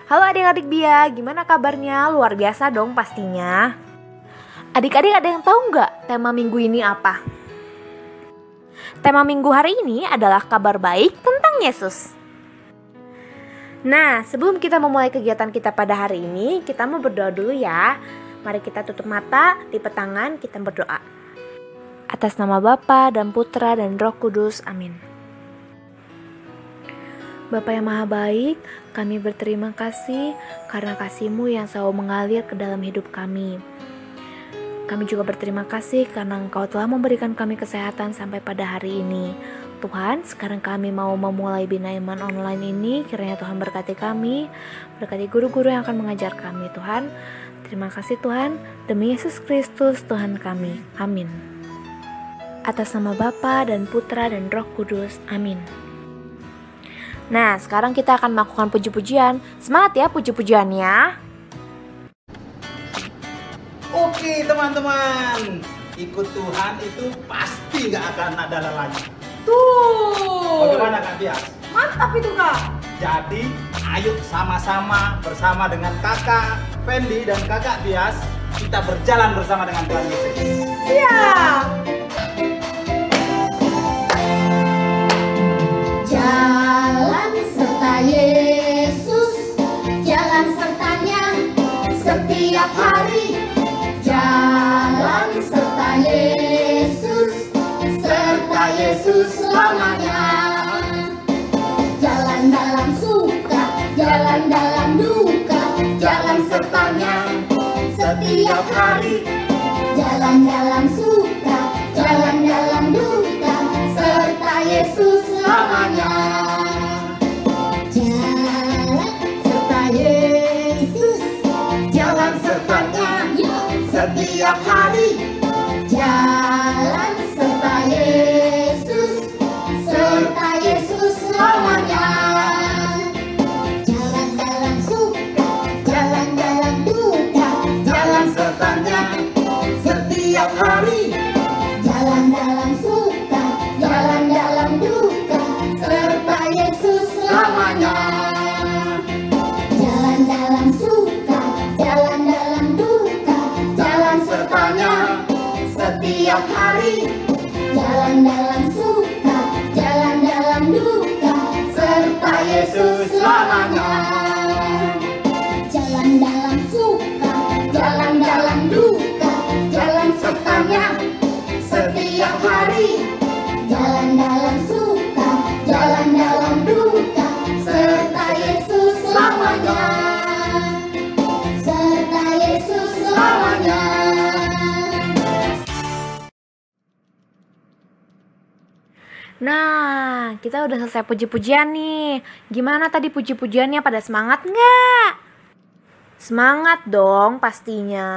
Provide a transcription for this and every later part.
Halo adik-adik Bia, gimana kabarnya? Luar biasa dong pastinya. Adik-adik ada yang tahu nggak tema minggu ini apa? Tema minggu hari ini adalah kabar baik tentang Yesus. Nah, sebelum kita memulai kegiatan kita pada hari ini, kita mau berdoa dulu ya. Mari kita tutup mata, lipat tangan, kita berdoa. Atas nama Bapa dan Putra dan Roh Kudus, amin. Bapa yang maha baik, kami berterima kasih karena kasih-Mu yang selalu mengalir ke dalam hidup kami. Kami juga berterima kasih karena Engkau telah memberikan kami kesehatan sampai pada hari ini. Tuhan, sekarang kami mau memulai Bina Iman online ini. Kiranya Tuhan berkati kami, berkati guru-guru yang akan mengajar kami. Tuhan, terima kasih Tuhan, demi Yesus Kristus Tuhan kami. Amin. Atas nama Bapa dan Putra dan Roh Kudus, amin. Nah, sekarang kita akan melakukan puji-pujian. Semangat ya puji-pujiannya. Oke teman-teman, ikut Tuhan itu pasti gak akan ada lelahnya. Tuh, Bagaimana Kak Bias? mantap itu Kak. Jadi ayo sama-sama bersama dengan kakak Fendi dan kakak Bias, kita berjalan bersama dengan Tuhan Yesus. Iya. Jalan serta Yesus, jalan sertanya setiap hari. Jalan serta Yesus selamanya. Jalan dalam suka, jalan dalam duka, jalan sertanya setiap hari. Jalan dalam suka, jalan dalam duka, serta Yesus selamanya. Jalan serta Yesus, jalan sertanya setiap hari. Jalan serta Yesus selamanya. Jalan dalam suka, jalan dalam duka, jalan sertanya setiap hari. Jalan dalam suka, jalan dalam duka, serta Yesus selamanya. Jalan dalam suka, jalan dalam duka, jalan sertanya setiap hari. Jalan dalam suka, jalan dalam duka, serta Yesus selamanya. Jalan dalam suka, jalan dalam duka, jalan sertanya setiap hari. Jalan dalam suka, jalan dalam duka, serta Yesus selamanya. Serta Yesus selamanya. Nah, kita udah selesai puji-pujian nih. Gimana tadi puji-pujiannya, pada semangat nggak? Semangat dong pastinya.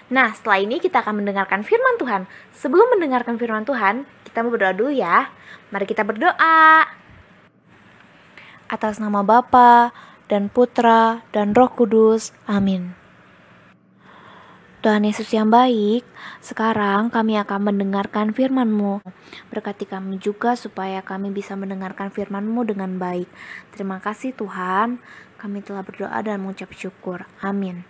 Nah, setelah ini kita akan mendengarkan firman Tuhan. Sebelum mendengarkan firman Tuhan, kita mau berdoa dulu ya. Mari kita berdoa. Atas nama Bapa dan Putra dan Roh Kudus, amin. Tuhan Yesus yang baik, sekarang kami akan mendengarkan firman-Mu. Berkati kami juga supaya kami bisa mendengarkan firman-Mu dengan baik. Terima kasih Tuhan, kami telah berdoa dan mengucap syukur. Amin.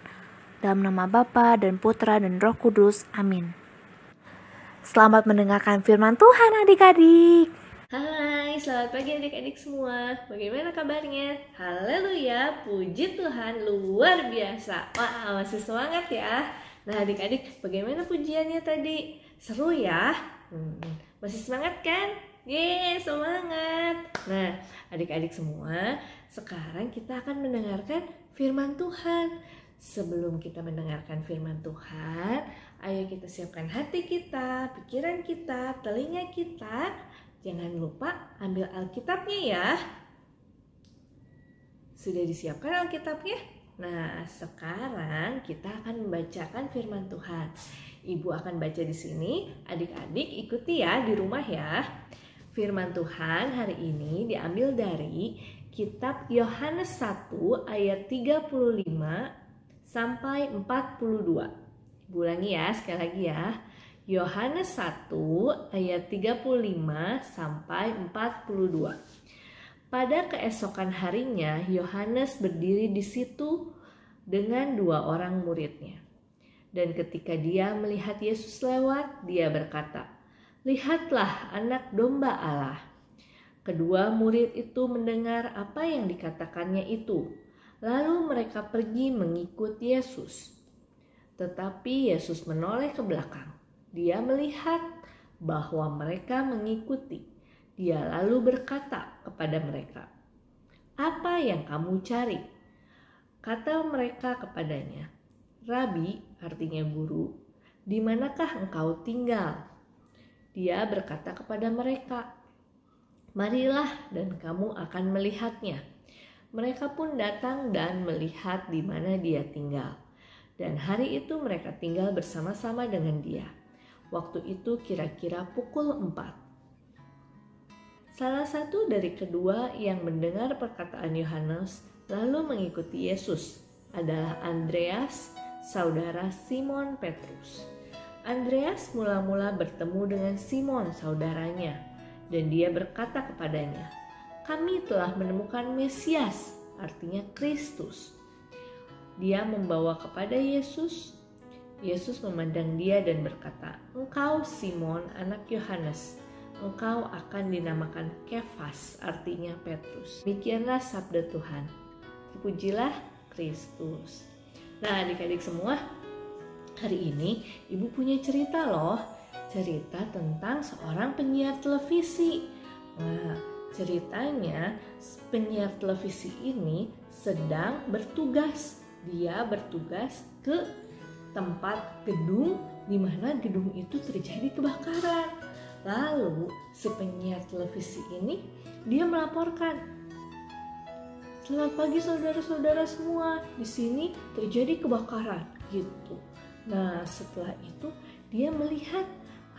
Dalam nama Bapa dan Putra dan Roh Kudus, amin. Selamat mendengarkan firman Tuhan adik-adik. Hai, selamat pagi adik-adik semua. Bagaimana kabarnya? Haleluya, puji Tuhan, luar biasa. Wah, masih semangat ya. Nah adik-adik, bagaimana pujiannya tadi? Seru ya? Masih semangat kan? Yeay, semangat. Nah adik-adik semua, sekarang kita akan mendengarkan firman Tuhan. Sebelum kita mendengarkan firman Tuhan, ayo kita siapkan hati kita, pikiran kita, telinga kita. Jangan lupa ambil Alkitabnya ya. Sudah disiapkan Alkitabnya? Nah, sekarang kita akan membacakan firman Tuhan. Ibu akan baca di sini, adik-adik ikuti ya di rumah ya. Firman Tuhan hari ini diambil dari kitab Yohanes 1 ayat 35 sampai 42. Ulangi ya, sekali lagi ya. Yohanes 1 ayat 35 sampai 42. Pada keesokan harinya, Yohanes berdiri di situ dengan 2 orang muridnya. Dan ketika dia melihat Yesus lewat, dia berkata, "Lihatlah anak domba Allah." Kedua murid itu mendengar apa yang dikatakannya itu. Lalu mereka pergi mengikut Yesus. Tetapi Yesus menoleh ke belakang. Dia melihat bahwa mereka mengikuti. Dia lalu berkata kepada mereka, "Apa yang kamu cari?" Kata mereka kepadanya, "Rabi," artinya guru, "di manakah engkau tinggal?" Dia berkata kepada mereka, "Marilah dan kamu akan melihatnya." Mereka pun datang dan melihat di mana dia tinggal. Dan hari itu mereka tinggal bersama-sama dengan dia. Waktu itu kira-kira pukul 4. Salah satu dari kedua yang mendengar perkataan Yohanes lalu mengikuti Yesus adalah Andreas, saudara Simon Petrus. Andreas mula-mula bertemu dengan Simon saudaranya, dan dia berkata kepadanya, "Kami telah menemukan Mesias," artinya Kristus. Dia membawa kepada Yesus. Yesus memandang dia dan berkata, "Engkau Simon, anak Yohanes. Engkau akan dinamakan Kefas," artinya Petrus. Demikianlah sabda Tuhan. Terpujilah Kristus. Nah, adik-adik semua, hari ini Ibu punya cerita loh. Cerita tentang seorang penyiar televisi. Nah, ceritanya penyiar televisi ini sedang bertugas. Dia bertugas ke tempat gedung di mana gedung itu terjadi kebakaran. Lalu si penyiar televisi ini dia melaporkan, "Selamat pagi saudara-saudara semua, di sini terjadi kebakaran," gitu. Nah, setelah itu dia melihat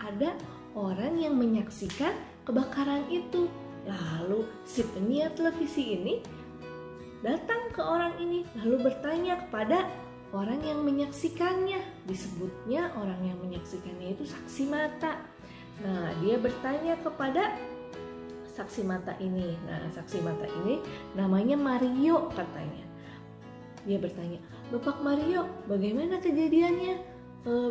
ada orang yang menyaksikan kebakaran itu. Lalu si penyiar televisi ini datang ke orang ini lalu bertanya kepada orang yang menyaksikannya. Disebutnya orang yang menyaksikannya itu saksi mata. Nah, dia bertanya kepada saksi mata ini. Nah, saksi mata ini namanya Mario katanya. Dia bertanya, "Bapak Mario, bagaimana kejadiannya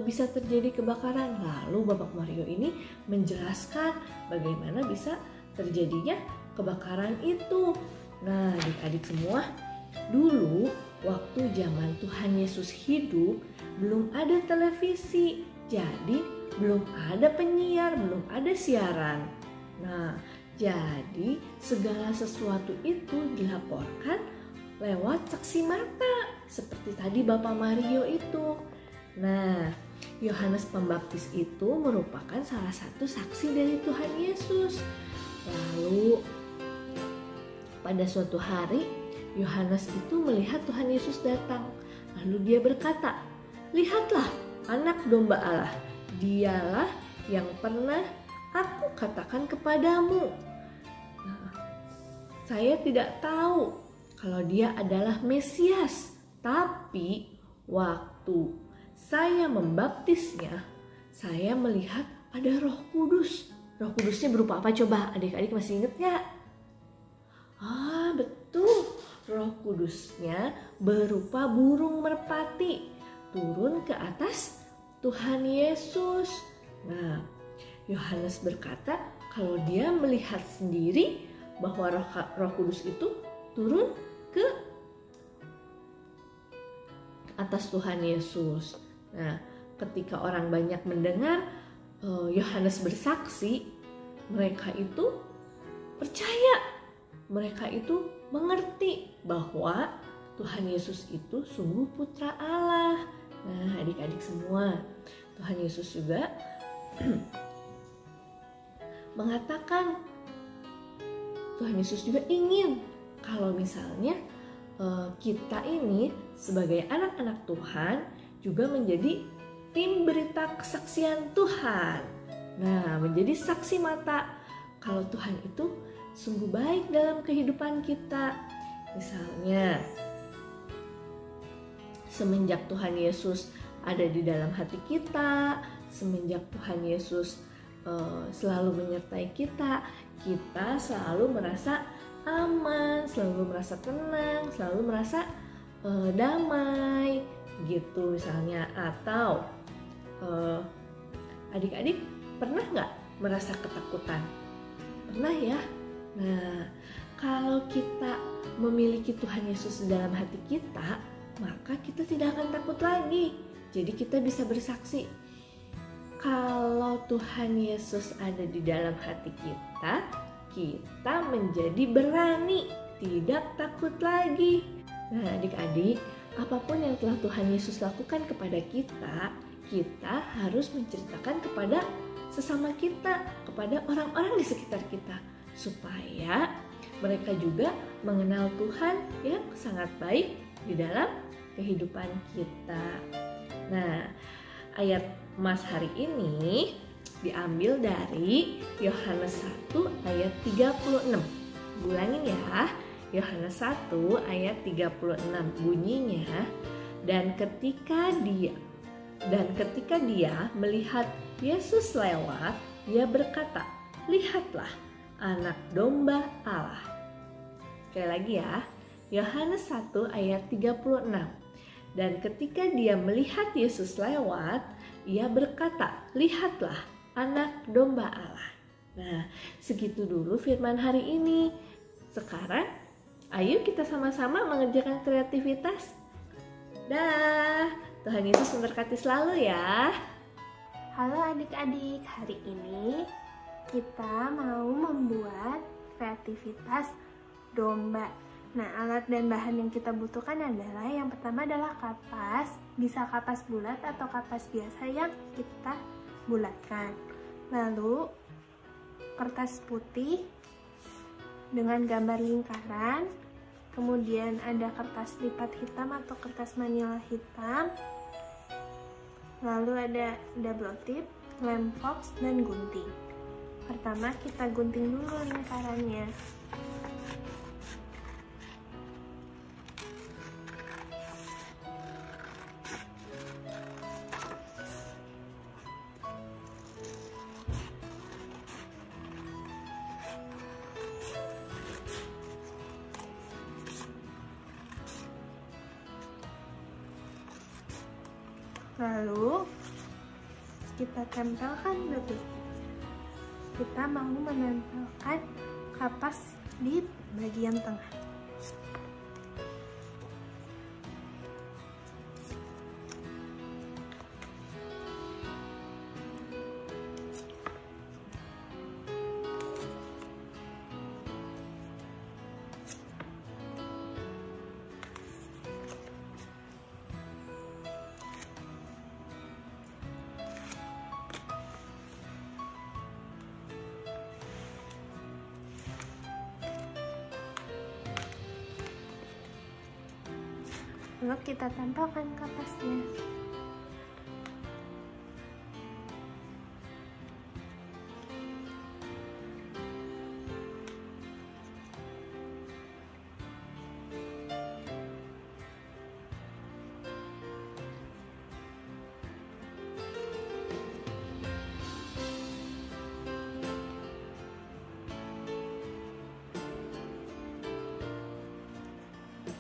bisa terjadi kebakaran?" Lalu Bapak Mario ini menjelaskan bagaimana bisa terjadinya kebakaran itu. Nah, adik-adik semua, dulu waktu zaman Tuhan Yesus hidup, belum ada televisi. Jadi belum ada penyiar, belum ada siaran. Nah, jadi segala sesuatu itu dilaporkan lewat saksi mata, seperti tadi Bapak Mario itu. Nah, Yohanes Pembaptis itu merupakan salah satu saksi dari Tuhan Yesus. Lalu, pada suatu hari, Yohanes itu melihat Tuhan Yesus datang. Lalu dia berkata, "Lihatlah anak domba Allah. Dialah yang pernah aku katakan kepadamu." Nah, saya tidak tahu kalau dia adalah Mesias, tapi waktu saya membaptisnya, saya melihat ada Roh Kudus. Roh Kudusnya berupa apa coba? Adik-adik masih ingat gak? Betul. Roh Kudusnya berupa burung merpati turun ke atas Tuhan Yesus. Nah, Yohanes berkata kalau dia melihat sendiri bahwa Roh Kudus itu turun ke atas Tuhan Yesus. Nah, ketika orang banyak mendengar Yohanes bersaksi, mereka itu percaya, mereka itu mengerti bahwa Tuhan Yesus itu sungguh putra Allah. Nah, adik-adik semua, Tuhan Yesus juga mengatakan, Tuhan Yesus juga ingin kalau misalnya kita ini sebagai anak-anak Tuhan juga menjadi tim berita kesaksian Tuhan. Nah, menjadi saksi mata kalau Tuhan itu sungguh baik dalam kehidupan kita. Misalnya, semenjak Tuhan Yesus ada di dalam hati kita, semenjak Tuhan Yesus selalu menyertai kita, kita selalu merasa aman, selalu merasa tenang, selalu merasa damai gitu misalnya. Atau adik-adik pernah nggak merasa ketakutan? Pernah ya? Nah, kalau kita memiliki Tuhan Yesus dalam hati kita, maka kita tidak akan takut lagi. Jadi kita bisa bersaksi, kalau Tuhan Yesus ada di dalam hati kita, kita menjadi berani, tidak takut lagi. Nah, adik-adik, apapun yang telah Tuhan Yesus lakukan kepada kita, kita harus menceritakan kepada sesama kita, kepada orang-orang di sekitar kita, supaya mereka juga mengenal Tuhan yang sangat baik di dalam kehidupan kita. Nah, ayat Mas hari ini diambil dari Yohanes 1 ayat 36. Ulangin ya, Yohanes 1 ayat 36 bunyinya, dan ketika dia melihat Yesus lewat, dia berkata, "Lihatlah, anak domba Allah." Sekali lagi ya, Yohanes 1 ayat 36. Dan ketika dia melihat Yesus lewat, ia berkata, "Lihatlah, anak domba Allah." Nah, segitu dulu firman hari ini. Sekarang, ayo kita sama-sama mengerjakan kreativitas. Dah, Tuhan Yesus memberkati selalu ya. Halo adik-adik, hari ini kita mau membuat kreativitas domba. Nah, alat dan bahan yang kita butuhkan adalah, yang pertama adalah kapas, bisa kapas bulat atau kapas biasa yang kita bulatkan. Lalu kertas putih dengan gambar lingkaran, kemudian ada kertas lipat hitam atau kertas manila hitam, lalu ada double tip, lem fox, dan gunting. Pertama kita gunting dulu lingkarannya. Lalu kita tempelkan double. Kita mau menempelkan kapas di bagian tengah. Lalu kita tempelkan kapasnya.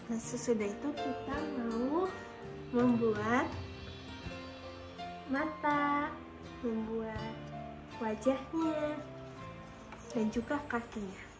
Nah, sesudah itu kita mau membuat mata, membuat wajahnya, dan juga kakinya.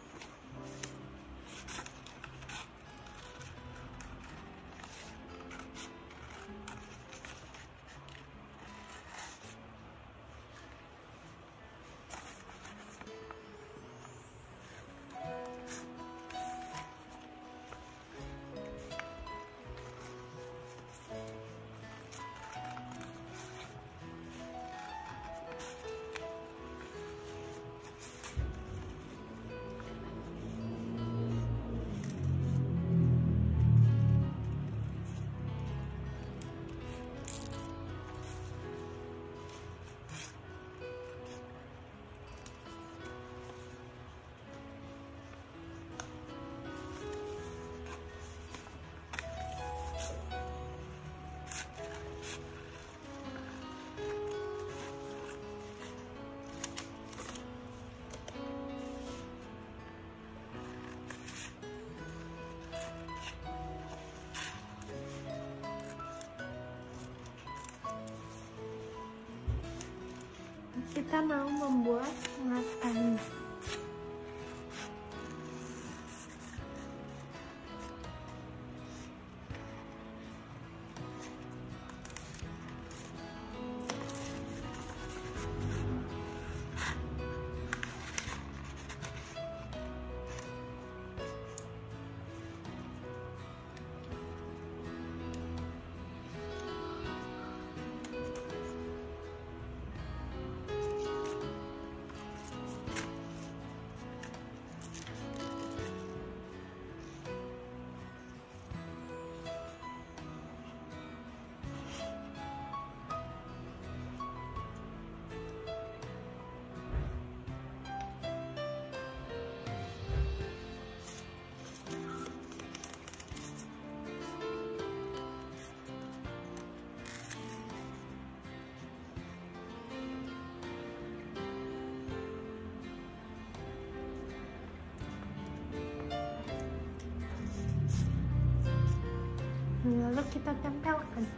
kita mau membuat matanya. Lalu kita tempelkan.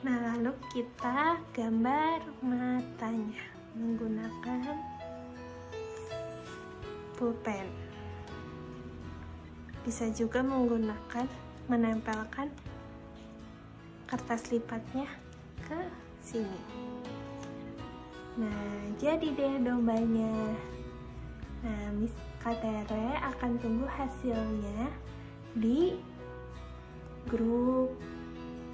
Nah, lalu kita gambar matanya menggunakan pulpen. Bisa juga menggunakan menempelkan kertas lipatnya ke sini. Nah, jadi deh dombanya. Nah, Miss Katere akan tunggu hasilnya di grup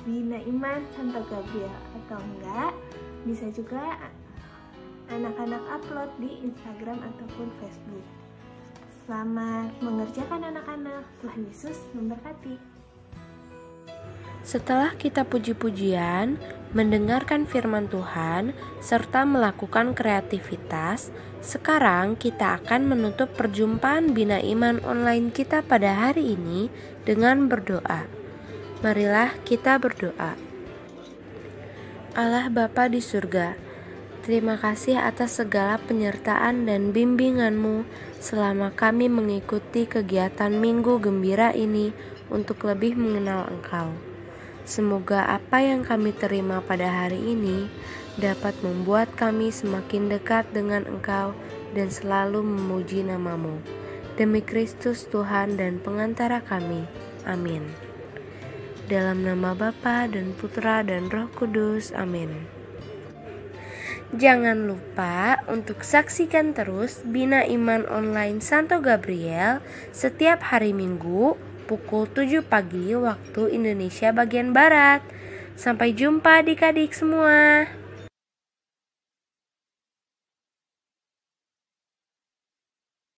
Bina Iman Santo Gabriel, atau enggak bisa juga anak-anak upload di Instagram ataupun Facebook. Selamat mengerjakan anak-anak. Tuhan Yesus memberkati. Setelah kita puji-pujian, mendengarkan firman Tuhan, serta melakukan kreativitas, sekarang kita akan menutup perjumpaan Bina Iman online kita pada hari ini dengan berdoa. Marilah kita berdoa. Allah Bapa di surga, terima kasih atas segala penyertaan dan bimbingan-Mu selama kami mengikuti kegiatan Minggu Gembira ini untuk lebih mengenal Engkau. Semoga apa yang kami terima pada hari ini dapat membuat kami semakin dekat dengan Engkau dan selalu memuji nama-Mu. Demi Kristus Tuhan dan pengantara kami. Amin. Dalam nama Bapa dan Putra dan Roh Kudus. Amin. Jangan lupa untuk saksikan terus Bina Iman Online Santo Gabriel setiap hari Minggu pukul 7 pagi waktu Indonesia bagian Barat. Sampai jumpa adik-adik semua.